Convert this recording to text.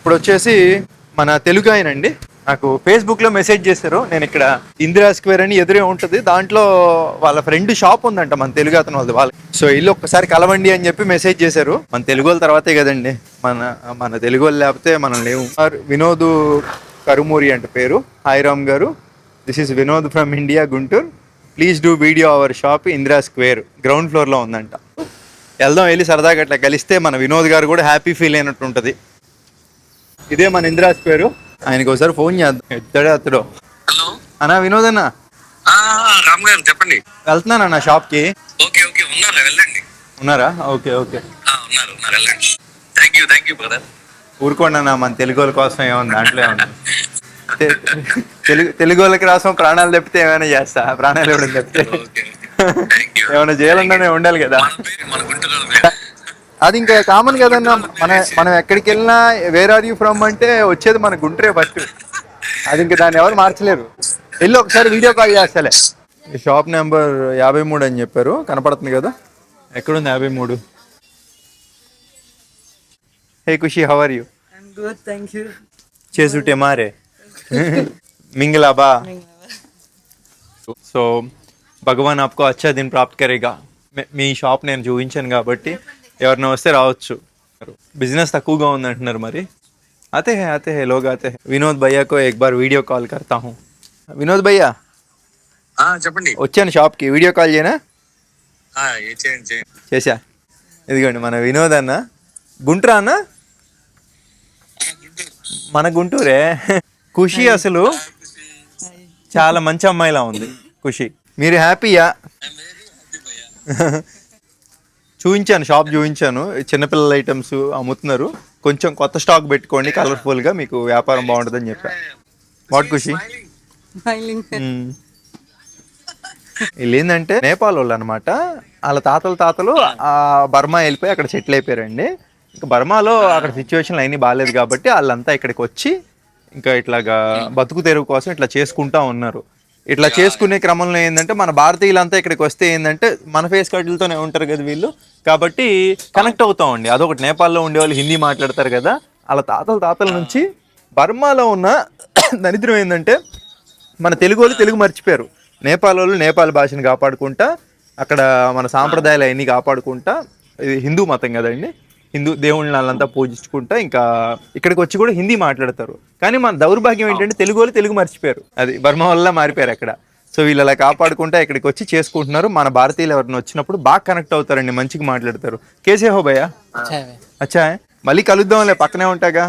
ఇప్పుడు వచ్చేసి మన తెలుగు ఆయనండి నాకు ఫేస్బుక్ లో మెసేజ్ చేశారు. నేను ఇక్కడ ఇందిరా స్క్వేర్ అని ఎదురే ఉంటుంది, దాంట్లో వాళ్ళ ఫ్రెండ్ షాప్ ఉందంట మన తెలుగు అతను వాళ్ళు. సో ఇల్లు ఒక్కసారి కలవండి అని చెప్పి మెసేజ్ చేశారు. మన తెలుగు వాళ్ళ తర్వాతే కదండి మన మన తెలుగు వాళ్ళు, లేకపోతే మనం లేవు. వినోద్ కరుమూరి అంటే పేరు. హాయ్ రామ్ గారు, this is Vinod from India Guntur, please do video hour shop Indira square ground floor లో ఉందంట. వెళ్దాం, వెళ్ళి సరదాగా అట్లా కలిస్తే మన వినోద్ గారు కూడా హ్యాపీ ఫీల్ అయినట్టు ఉంటుంది. ఇదే మన ఇందిరా స్క్వేర్. ఆయనకి ఒకసారి ఫోన్ చేద్దాం, ఎత్తాడే అతడు. హలో అన్నా వినోద్ అన్న, రామ్ గారు చెప్పండి. వెళ్తున్నానన్న షాప్ కి. ఓకే ఓకే ఉన్నారు, వెళ్ళండి. ఉన్నారా? ఓకే ఓకే, ఉన్నారు వెళ్ళండి. Thank you brother. ఊరుకోండి అన్న, మన తెలుగు వాళ్ళ కోసం ఏముంది దాంట్లో ఏముంది. తెలుగు వాళ్ళకి రాసం ప్రాణాలు తప్పితే ఏమైనా చేస్తా, ప్రాణాలు ఇవ్వడం తప్పితే ఏమైనా చేయాలన్నా ఉండాలి కదా. మన గుంటూరు అది ఇంకా కామన్ కదన్నా. మనం ఎక్కడికి వెళ్ళినా వేర్ ఆర్ యూ ఫ్రమ్ అంటే వచ్చేది మన గుంటూరే ఫస్ట్. అది ఇంకా దాన్ని ఎవరు మార్చలేరు. వెళ్ళి ఒకసారి వీడియో కాల్ చేస్తలే. షాప్ నెంబర్ 53 అని చెప్పారు, కనపడుతుంది కదా. ఎక్కడుంది 53? Hey Khushi, how are you? I'm good, thank you. చేసుటే మారే మింగలాబా. సో భగవాన్ ఆప్కో అచ్చా దిన్ ప్రాప్త్ కరేగా. మీ షాప్ నేను చూపించాను కాబట్టి ఎవరిని వస్తే రావచ్చు. బిజినెస్ తక్కువగా ఉంది అంటున్నారు మరి. आते हैं लोग आते हैं. विनोद भैया को एक बार वीडियो कॉल करता हूँ. विनोद भैया చెప్పండి. వచ్చాను షాప్కి, వీడియో కాల్ చేయనా? చేయండి. చేశా. ఇదిగోండి మన వినోద్ అన్న. గుంటూరా అన్న? మన గుంటూరే. ఖుషి అసలు చాలా మంచి అమ్మాయిలా ఉంది ఖుషి. మీరు హ్యాపీయా? చూపించాను, షాప్ చూపించాను. చిన్నపిల్లల ఐటమ్స్ అమ్ముతున్నారు. కొంచెం కొత్త స్టాక్ పెట్టుకోండి, కలర్ఫుల్గా, మీకు వ్యాపారం బాగుంటుందని చెప్పా. వాట్ ఖుషి? వీళ్ళు ఏంటంటే నేపాల్ వాళ్ళు అనమాట. వాళ్ళ తాతలు బర్మా వెళ్ళిపోయి అక్కడ సెటిల్ అయిపోయారండి. ఇంకా బర్మాలో అక్కడ సిచ్యువేషన్లు అన్నీ బాగాలేదు కాబట్టి వాళ్ళంతా ఇక్కడికి వచ్చి ఇంకా ఇట్లాగా బతుకు తెరువు కోసం ఇట్లా చేసుకుంటా ఉన్నారు. ఇట్లా చేసుకునే క్రమంలో ఏంటంటే మన భారతీయులంతా ఇక్కడికి వస్తే ఏంటంటే మన ఫేస్ కట్లతోనే ఉంటారు కదా వీళ్ళు, కాబట్టి కనెక్ట్ అవుతామండి. అదొకటి. నేపాల్లో ఉండే వాళ్ళు హిందీ మాట్లాడతారు కదా, వాళ్ళ తాతల నుంచి బర్మాలో ఉన్న దరిద్రం ఏంటంటే మన తెలుగు వాళ్ళు తెలుగు మర్చిపోయారు. నేపాల్ వాళ్ళు నేపాల్ భాషను కాపాడుకుంటా, అక్కడ మన సాంప్రదాయాలు అవన్నీ కాపాడుకుంటా, ఇది హిందూ మతం కదండి, హిందూ దేవుళ్ళని వాళ్ళంతా పూజించుకుంటా ఇంకా ఇక్కడికి వచ్చి కూడా హిందీ మాట్లాడతారు. కానీ మన దౌర్భాగ్యం ఏంటంటే తెలుగు వాళ్ళు తెలుగు మర్చిపోయారు. అది బర్మా వల్ల మారిపోయారు అక్కడ. సో వీళ్ళు అలా కాపాడుకుంటా ఇక్కడికి వచ్చి చేసుకుంటున్నారు. మన భారతీయులు ఎవరిని వచ్చినప్పుడు బాగా కనెక్ట్ అవుతారండి, మంచిగా మాట్లాడతారు. కేసే హో భయ్యా? అచ్చా, మళ్ళీ కలుద్దాంలే, పక్కనే ఉంటాగా.